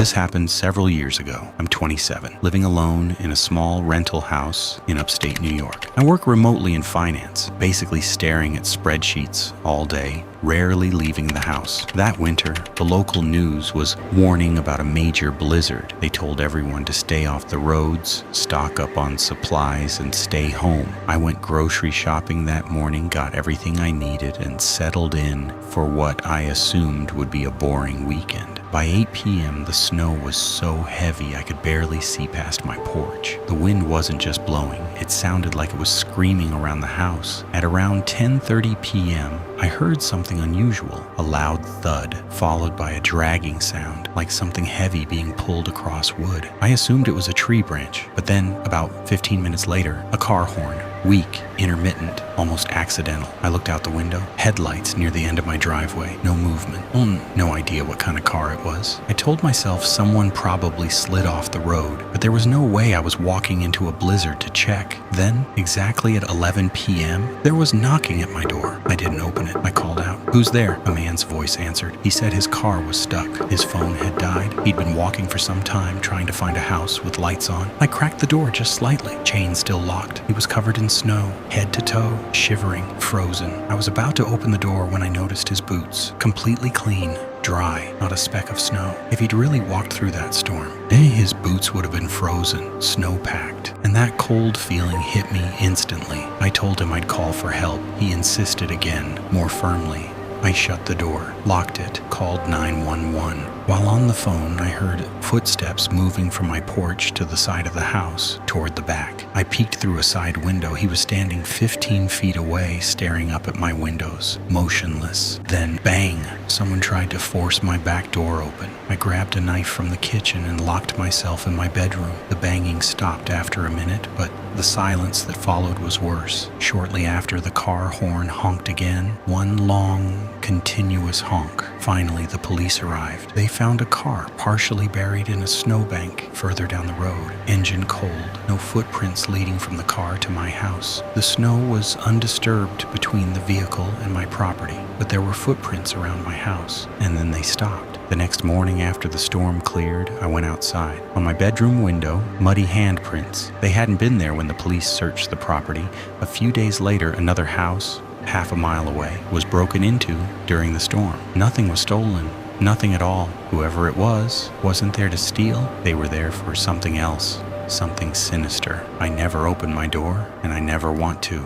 This happened several years ago. I'm 27, living alone in a small rental house in upstate New York. I work remotely in finance, basically staring at spreadsheets all day, rarely leaving the house. That winter, the local news was warning about a major blizzard. They told everyone to stay off the roads, stock up on supplies, and stay home. I went grocery shopping that morning, got everything I needed, and settled in for what I assumed would be a boring weekend. By 8 p.m., the snow was so heavy I could barely see past my porch. The wind wasn't just blowing, it sounded like it was screaming around the house. At around 10:30 p.m., I heard something unusual, a loud thud, followed by a dragging sound, like something heavy being pulled across wood. I assumed it was a tree branch, but then, about 15 minutes later, a car horn. Weak, intermittent, almost accidental. I looked out the window. Headlights near the end of my driveway. No movement. No idea what kind of car it was. I told myself someone probably slid off the road, but there was no way I was walking into a blizzard to check. Then, exactly at 11 p.m., there was knocking at my door. I didn't open it. I called out. "Who's there?" A man's voice answered. He said his car was stuck. His phone had died. He'd been walking for some time trying to find a house with lights on. I cracked the door just slightly. Chain still locked. He was covered in snow, head to toe, shivering, frozen. I was about to open the door when I noticed his boots, completely clean, dry, not a speck of snow. If he'd really walked through that storm, his boots would have been frozen, snow-packed, and that cold feeling hit me instantly. I told him I'd call for help. He insisted again, more firmly. I shut the door, locked it, called 911. While on the phone, I heard footsteps moving from my porch to the side of the house, toward the back. I peeked through a side window. He was standing 15 feet away, staring up at my windows, motionless. Then, bang! Someone tried to force my back door open. I grabbed a knife from the kitchen and locked myself in my bedroom. The banging stopped after a minute, but the silence that followed was worse. Shortly after, the car horn honked again, one long, continuous honk. Finally, the police arrived. They found a car partially buried in a snowbank further down the road. Engine cold, no footprints leading from the car to my house. The snow was undisturbed between the vehicle and my property, but there were footprints around my house, and then they stopped. The next morning after the storm cleared, I went outside. On my bedroom window, muddy handprints. They hadn't been there when the police searched the property. A few days later, another house, half a mile away, was broken into during the storm. Nothing was stolen. Nothing at all. Whoever it was wasn't there to steal. They were there for something else, something sinister. I never opened my door, and I never want to.